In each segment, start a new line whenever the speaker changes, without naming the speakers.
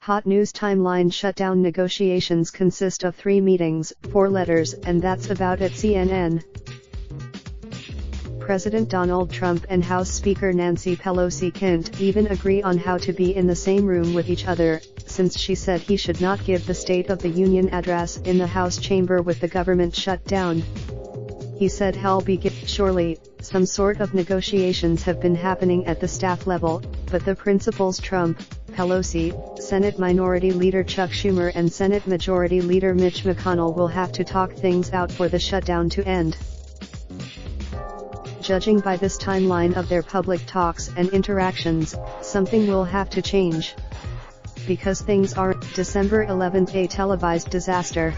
Hot news timeline. Shutdown negotiations consist of 3 meetings, 4 letters, and that's about it. CNN. President Donald Trump and House Speaker Nancy Pelosi can't even agree on how to be in the same room with each other, since she said he should not give the State of the Union address in the House chamber with the government shut down. He said surely, some sort of negotiations have been happening at the staff level, but the principals Trump, Pelosi, Senate Minority Leader Chuck Schumer and Senate Majority Leader Mitch McConnell will have to talk things out for the shutdown to end. Judging by this timeline of their public talks and interactions, something will have to change. Because things aren't. December 11th, a televised disaster.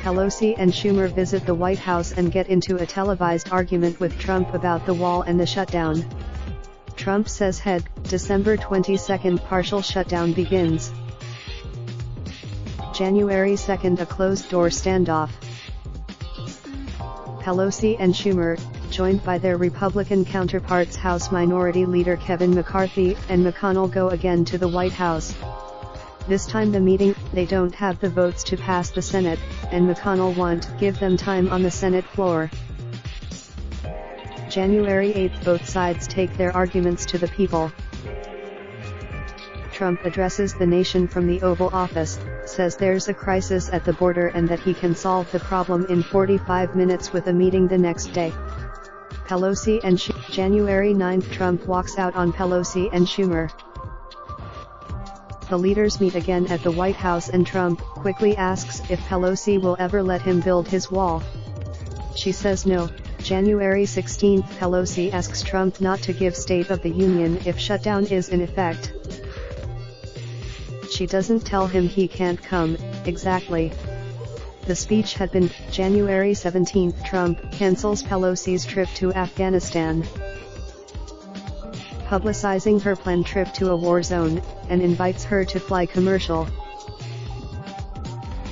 Pelosi and Schumer visit the White House and get into a televised argument with Trump about the wall and the shutdown. Trump says December 22nd partial shutdown begins. January 2nd a closed-door standoff. Pelosi and Schumer, joined by their Republican counterparts House Minority Leader Kevin McCarthy and McConnell, go again to the White House. This time the meeting, they don't have the votes to pass the Senate, and McConnell won't give them time on the Senate floor. January 8th both sides take their arguments to the people. Trump addresses the nation from the Oval Office, says there's a crisis at the border and that he can solve the problem in 45 minutes with a meeting the next day. Pelosi and January 9th Trump walks out on Pelosi and Schumer. The leaders meet again at the White House and Trump quickly asks if Pelosi will ever let him build his wall. She says no. January 16th Pelosi asks Trump not to give State of the Union if shutdown is in effect. She doesn't tell him he can't come, exactly. The speech had been. January 17th Trump cancels Pelosi's trip to Afghanistan, publicizing her planned trip to a war zone, and invites her to fly commercial.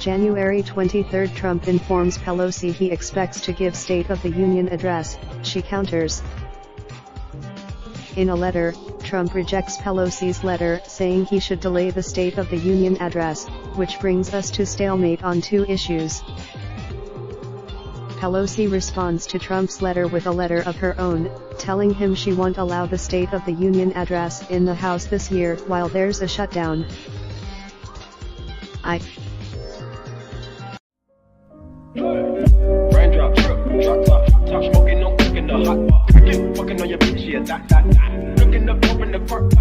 January 23rd Trump informs Pelosi he expects to give State of the Union address. She counters. In a letter, Trump rejects Pelosi's letter, saying he should delay the State of the Union address, which brings us to stalemate on 2 issues. Pelosi responds to Trump's letter with a letter of her own, telling him she won't allow the State of the Union address in the House this year while there's a shutdown.
Raindrop, drop top, smoking, no cooking the hot pot. Fucking on your bitch, yeah, that. Looking up, open the park.